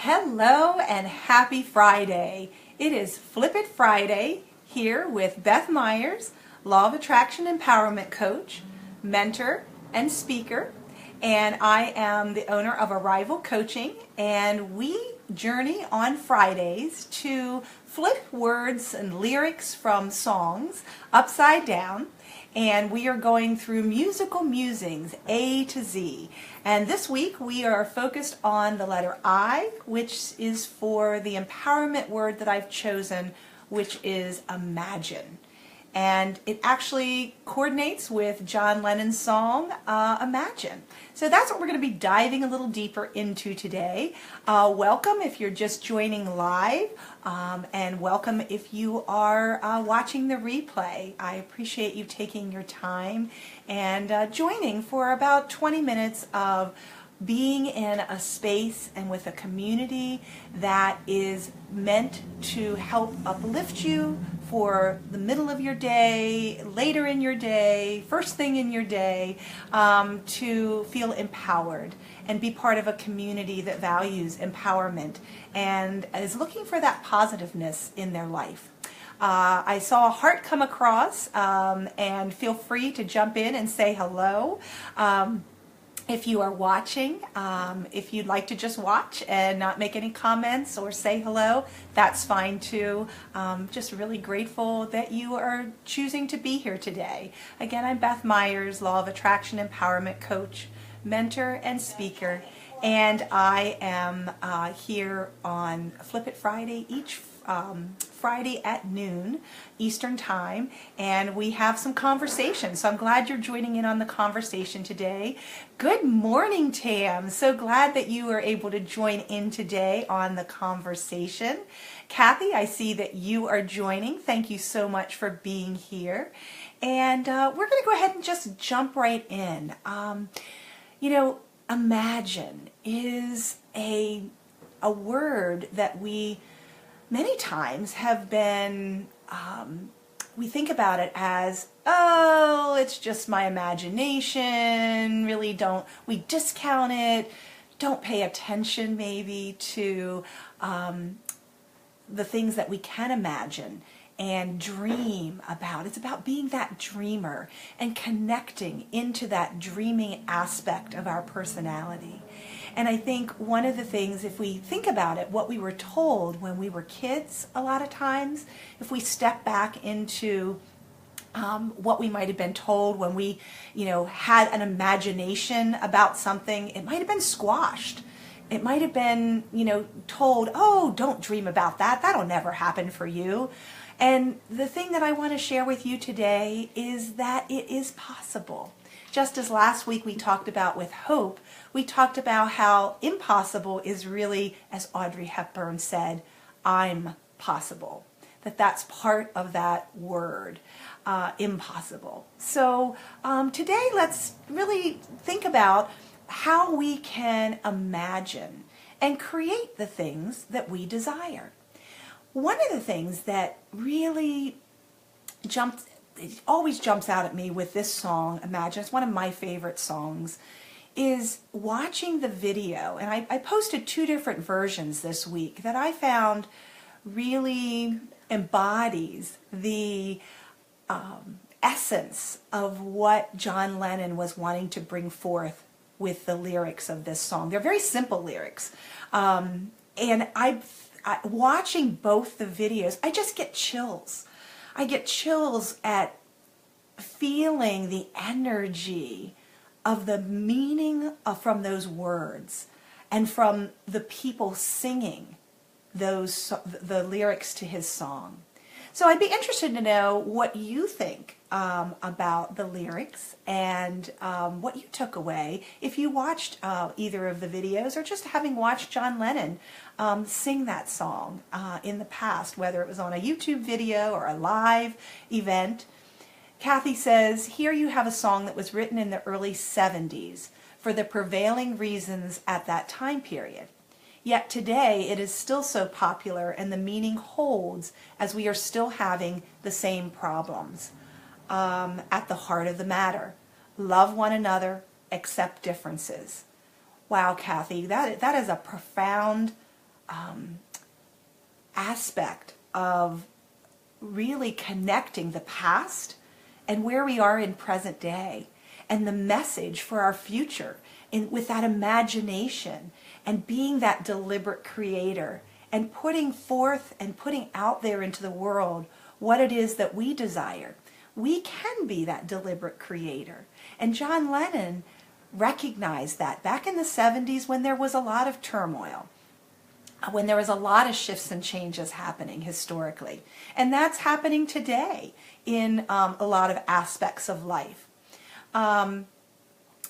Hello and happy Friday. It is Flip It Friday here with Beth Myers, Law of Attraction Empowerment Coach, mentor, and speaker. And I am the owner of Arrival Coaching, and we journey on Fridays to flip words and lyrics from songs upside down. And we are going through musical musings, A to Z. And this week we are focused on the letter I, which is for the empowerment word that I've chosen, which is imagine. And it actually coordinates with John Lennon's song, Imagine. So that's what we're going to be diving a little deeper into today. Welcome if you're just joining live, and welcome if you are watching the replay. I appreciate you taking your time and joining for about 20 minutes of being in a space and with a community that is meant to help uplift you for the middle of your day, later in your day, first thing in your day, to feel empowered and be part of a community that values empowerment and is looking for that positiveness in their life. I saw a heart come across, and feel free to jump in and say hello. If you are watching, if you'd like to just watch and not make any comments or say hello, that's fine too. Just really grateful that you are choosing to be here today. Again, I'm Beth Myers, Law of Attraction Empowerment Coach, mentor, and speaker. And I am here on Flip It Friday each Friday at noon Eastern Time, and we have some conversation. So I'm glad you're joining in on the conversation today. Good morning, Tam. So glad that you were able to join in today on the conversation. Kathy, I see that you are joining. Thank you so much for being here. And we're going to go ahead and just jump right in. Imagine is a word that we many times have been, we think about it as, oh, it's just my imagination, we discount it, don't pay attention maybe to the things that we can imagine and dream about. It's about being that dreamer and connecting into that dreaming aspect of our personality. And I think one of the things, if we think about it, what we were told when we were kids a lot of times, if we step back into what we might have been told when we, had an imagination about something, it might have been squashed. It might have been, told, oh, don't dream about that. That'll never happen for you. And the thing that I want to share with you today is that it is possible. Just as last week we talked about with hope, we talked about how impossible is really, as Audrey Hepburn said, I'm possible. That's part of that word, impossible. So today let's really think about how we can imagine and create the things that we desire. One of the things that really always jumps out at me with this song, Imagine, it's one of my favorite songs, is watching the video. And I posted 2 different versions this week that I found really embodies the essence of what John Lennon was wanting to bring forth with the lyrics of this song. They're very simple lyrics. And watching both the videos, I just get chills. I get chills at feeling the energy of the meaning from those words and from the people singing the lyrics to his song. So I'd be interested to know what you think about the lyrics and what you took away if you watched either of the videos or just having watched John Lennon sing that song in the past, whether it was on a YouTube video or a live event. Kathy says, here you have a song that was written in the early 70s for the prevailing reasons at that time period. Yet today it is still so popular and the meaning holds as we are still having the same problems at the heart of the matter. Love one another, accept differences. Wow, Kathy, that is a profound aspect of really connecting the past and where we are in present day and the message for our future with that imagination and being that deliberate creator and putting forth and putting out there into the world what it is that we desire. We can be that deliberate creator. And John Lennon recognized that back in the 70s when there was a lot of turmoil, when there was a lot of shifts and changes happening historically. And that's happening today in a lot of aspects of life.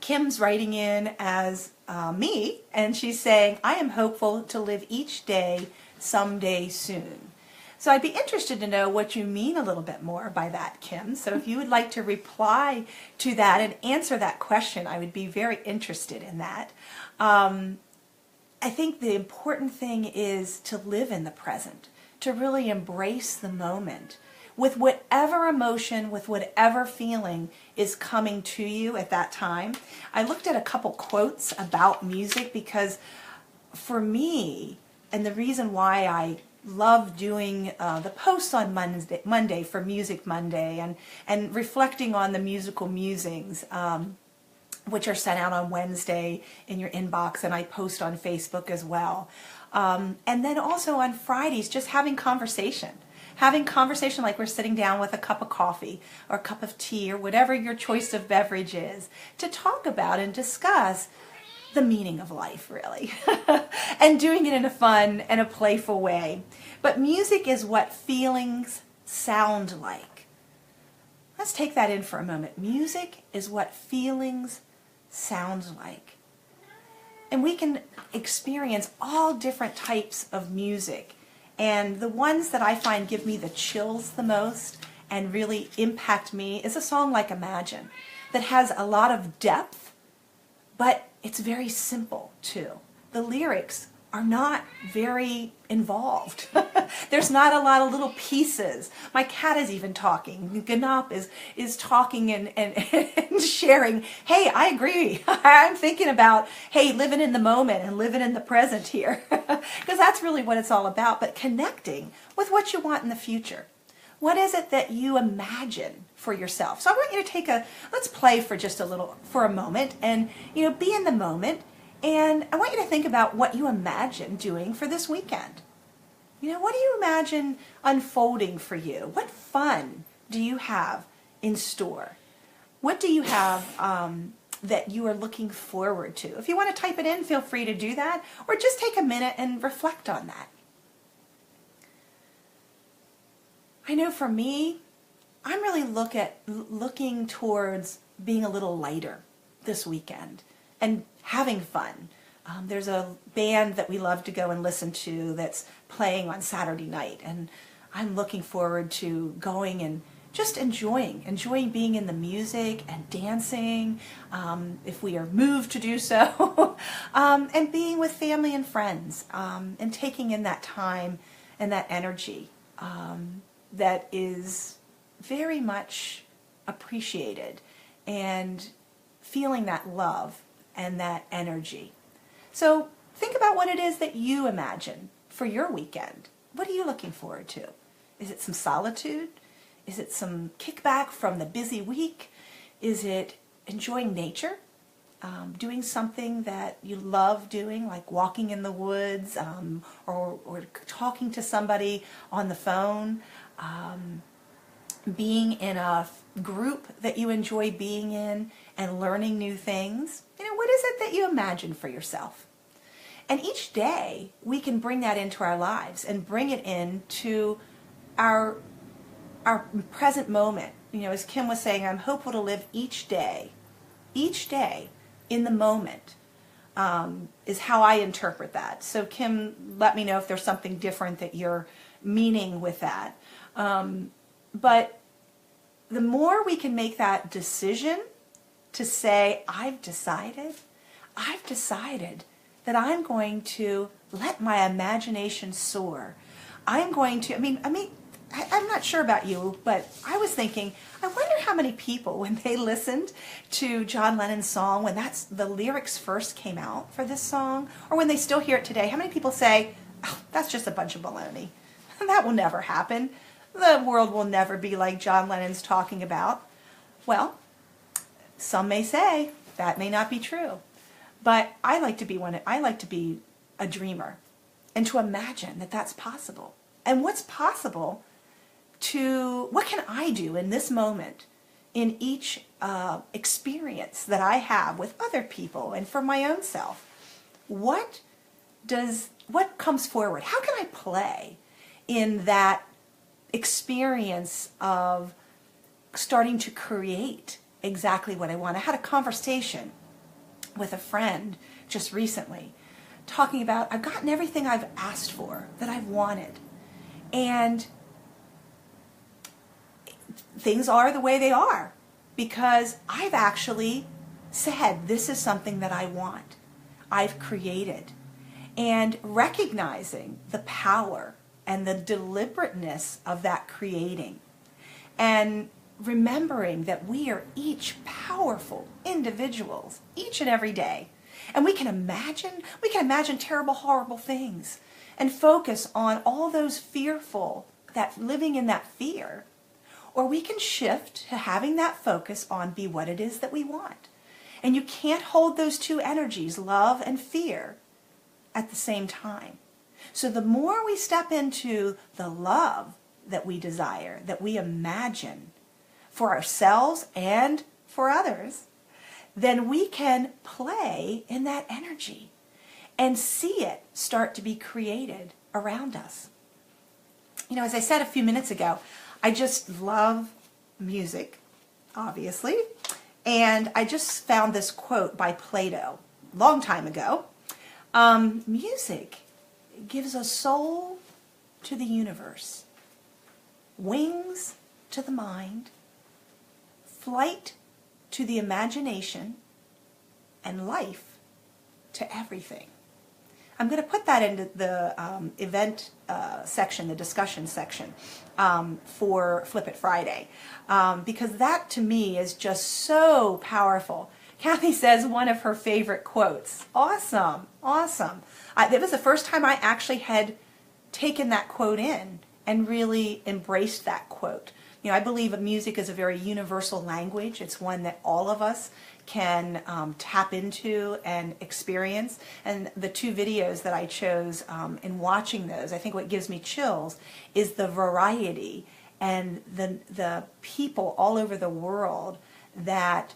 Kim's writing in as me, and she's saying, I am hopeful to live each day someday soon. So I'd be interested to know what you mean a little bit more by that, Kim. So if you would like to reply to that and answer that question, I would be very interested in that. I think the important thing is to live in the present, to really embrace the moment with whatever emotion, with whatever feeling is coming to you at that time. I looked at a couple quotes about music because for me, and the reason why I love doing the posts on Monday for Music Monday and reflecting on the musical musings, which are sent out on Wednesday in your inbox, and I post on Facebook as well. And then also on Fridays, just having conversation like we're sitting down with a cup of coffee or a cup of tea or whatever your choice of beverage is, to talk about and discuss the meaning of life, really, and doing it in a fun and a playful way. But music is what feelings sound like. Let's take that in for a moment. Music is what feelings sounds like. And we can experience all different types of music. And the ones that I find give me the chills the most and really impact me is a song like Imagine, that has a lot of depth, but it's very simple too. The lyrics are not very involved. There's not a lot of little pieces. My cat is even talking. Ganop is talking and sharing, hey, I agree. I'm thinking about, hey, living in the moment and living in the present here. Because that's really what it's all about, but connecting with what you want in the future. What is it that you imagine for yourself? So I want you to let's play for a moment and, be in the moment. And I want you to think about what you imagine doing for this weekend. What do you imagine unfolding for you? What fun do you have in store? What do you have that you are looking forward to? If you want to type it in, feel free to do that, or just take a minute and reflect on that. I know for me, I'm really looking towards being a little lighter this weekend and having fun. There's a band that we love to go and listen to that's playing on Saturday night, and I'm looking forward to going and just enjoying being in the music and dancing, if we are moved to do so, and being with family and friends, and taking in that time and that energy that is very much appreciated, and feeling that love and that energy. So think about what it is that you imagine for your weekend. What are you looking forward to? Is it some solitude? Is it some kickback from the busy week? Is it enjoying nature? Doing something that you love doing, like walking in the woods, or talking to somebody on the phone, being in a group that you enjoy being in and learning new things. What is it that you imagine for yourself? And each day we can bring that into our lives and bring it into our present moment. As Kim was saying, I'm hopeful to live each day in the moment, is how I interpret that. So Kim, let me know if there's something different that you're meaning with that. But the more we can make that decision to say, I've decided that I'm going to let my imagination soar. I'm not sure about you, but I was thinking, I wonder how many people, when they listened to John Lennon's song, when the lyrics first came out for this song, or when they still hear it today, how many people say, Oh, that's just a bunch of baloney. That will never happen. The world will never be like John Lennon's talking about. Well, some may say that may not be true, but I like to be a dreamer, and to imagine that that's possible. And what's possible what can I do in this moment, in each experience that I have with other people and for my own self? What comes forward? How can I play in that experience of starting to create exactly what I want? I had a conversation with a friend just recently talking about, I've gotten everything I've asked for, that I've wanted, and things are the way they are because I've actually said, this is something that I want. I've created. And recognizing the power and the deliberateness of that creating, and remembering that we are each powerful individuals each and every day, and we can imagine terrible, horrible things and focus on all those fearful, that living in that fear, or we can shift to having that focus on be what it is that we want. And you can't hold those two energies, love and fear, at the same time. So the more we step into the love that we desire, that we imagine for ourselves and for others, then we can play in that energy and see it start to be created around us. You know, as I said a few minutes ago, I just love music, obviously, and I just found this quote by Plato a long time ago. Music gives a soul to the universe, wings to the mind, flight to the imagination, and life to everything. I'm going to put that into the event section, the discussion section for Flip It Friday, because that to me is just so powerful. Kathy says one of her favorite quotes. Awesome, awesome. It was the first time I actually had taken that quote in and really embraced that quote. You know, I believe that music is a very universal language. It's one that all of us can tap into and experience. And the two videos that I chose in watching those, I think what gives me chills is the variety and the people all over the world that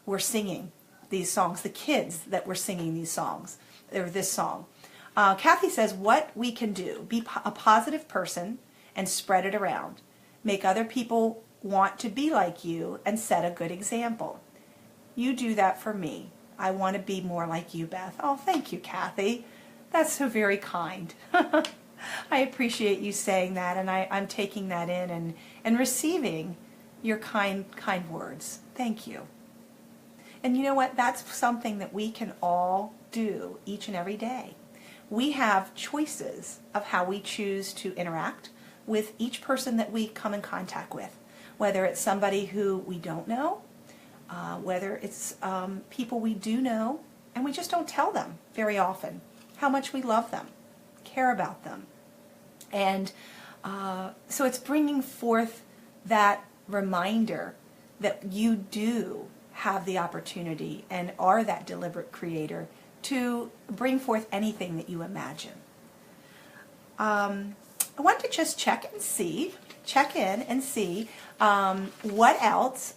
were singing these songs, the kids that were singing these songs, or this song. Kathy says, what we can do, be a positive person and spread it around. Make other people want to be like you and set a good example. You do that for me. I want to be more like you, Beth. Oh, thank you, Kathy. That's so very kind. I appreciate you saying that, and I'm taking that in and receiving your kind words. Thank you. And you know what? That's something that we can all do each and every day. We have choices of how we choose to interact with each person that we come in contact with, whether it's somebody who we don't know, whether it's people we do know, and we just don't tell them very often how much we love them, care about them. And so it's bringing forth that reminder that you do have the opportunity and are that deliberate creator to bring forth anything that you imagine. I want to just check in and see what else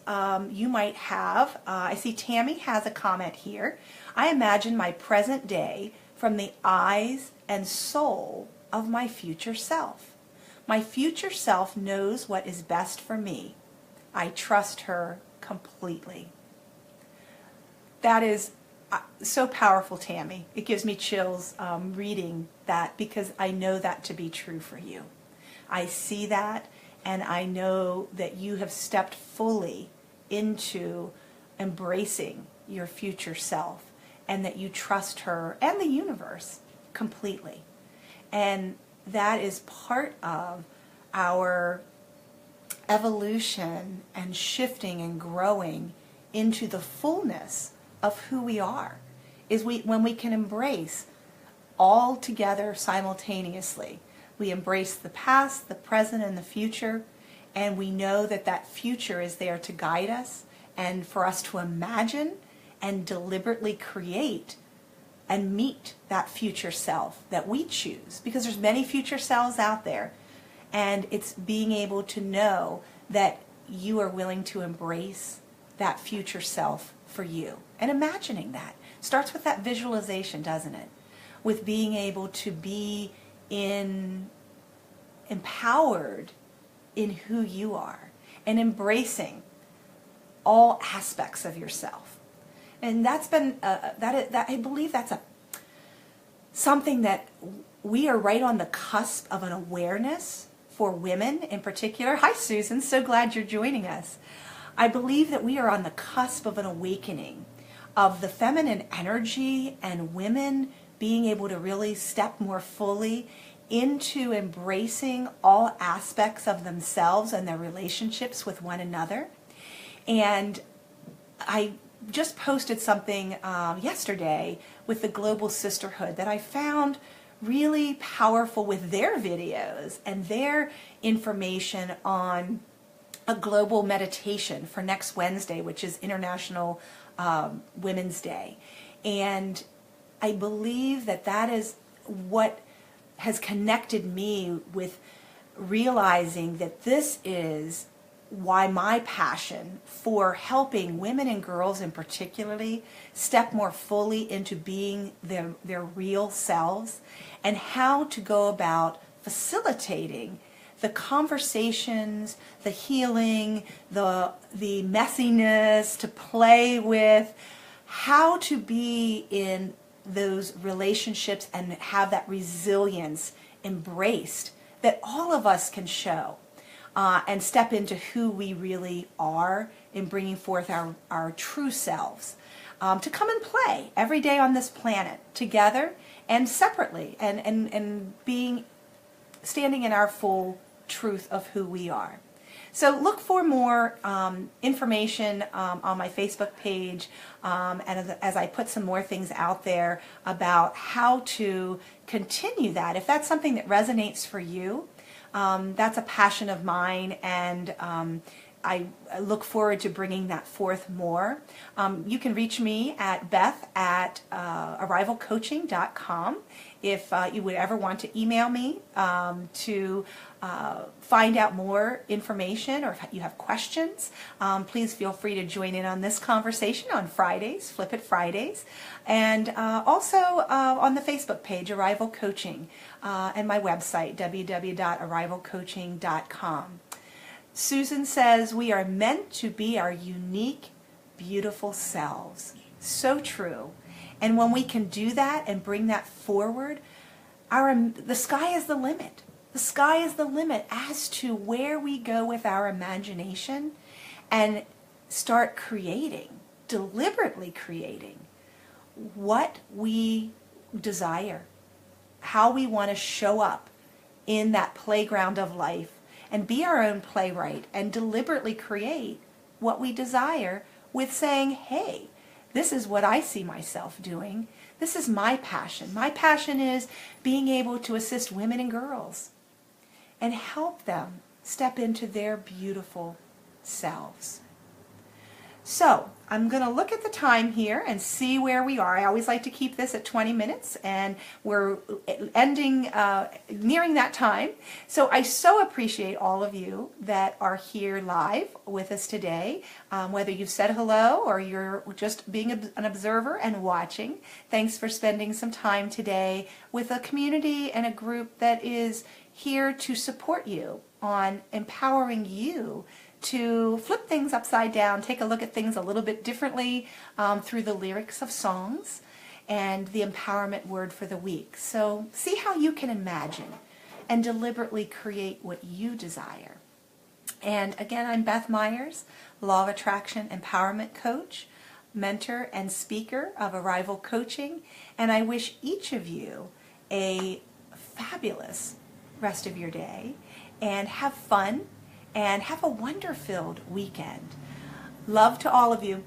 you might have. I see Tammy has a comment here. I imagine my present day from the eyes and soul of my future self. My future self knows what is best for me. I trust her completely. That is so powerful, Tammy. It gives me chills reading that, because I know that to be true for you. I see that, and I know that you have stepped fully into embracing your future self, and that you trust her and the universe completely. And that is part of our evolution and shifting and growing into the fullness of who we are, is when we can embrace all together simultaneously. We embrace the past, the present, and the future, and we know that that future is there to guide us and for us to imagine and deliberately create and meet that future self that we choose, because there's many future selves out there, and it's being able to know that you are willing to embrace that future self for you. And imagining that starts with that visualization, doesn't it? With being able to be empowered in who you are and embracing all aspects of yourself. And that's been I believe that's something that we are right on the cusp of an awareness for women in particular. Hi, Susan. So glad you're joining us. I believe that we are on the cusp of an awakening of the feminine energy and women being able to really step more fully into embracing all aspects of themselves and their relationships with one another. And I just posted something yesterday with the Global Sisterhood that I found really powerful with their videos and their information on a global meditation for next Wednesday, which is International Women's Day. And I believe that that is what has connected me with realizing that this is why my passion for helping women and girls in particularly step more fully into being their real selves, and how to go about facilitating the conversations, the healing, the messiness, to play with, how to be in those relationships and have that resilience embraced that all of us can show. And step into who we really are in bringing forth our true selves, to come and play every day on this planet together and separately, and standing in our full truth of who we are. So look for more information on my Facebook page, and as I put some more things out there about how to continue that. If that's something that resonates for you, that's a passion of mine, and I look forward to bringing that forth more. You can reach me at beth@arrivalcoaching.com if you would ever want to email me to find out more information, or if you have questions. Please feel free to join in on this conversation on Fridays, Flip It Fridays, and also on the Facebook page, Arrival Coaching, and my website, www.arrivalcoaching.com. Susan says, we are meant to be our unique, beautiful selves. So true. And when we can do that and bring that forward, the sky is the limit. The sky is the limit as to where we go with our imagination and start creating, deliberately creating, what we desire, how we want to show up in that playground of life, and be our own playwright and deliberately create what we desire with saying, hey, this is what I see myself doing. This is my passion. My passion is being able to assist women and girls and help them step into their beautiful selves. So I'm going to look at the time here and see where we are. I always like to keep this at 20 minutes, and we're nearing that time. So I so appreciate all of you that are here live with us today, whether you've said hello or you're just being an observer and watching. Thanks for spending some time today with a community and a group that is here to support you on empowering you to flip things upside down, take a look at things a little bit differently through the lyrics of songs and the empowerment word for the week. So see how you can imagine and deliberately create what you desire. And again, I'm Beth Myers, Law of Attraction Empowerment Coach, mentor and speaker of Arrival Coaching, and I wish each of you a fabulous rest of your day, and have fun and have a wonder-filled weekend. Love to all of you.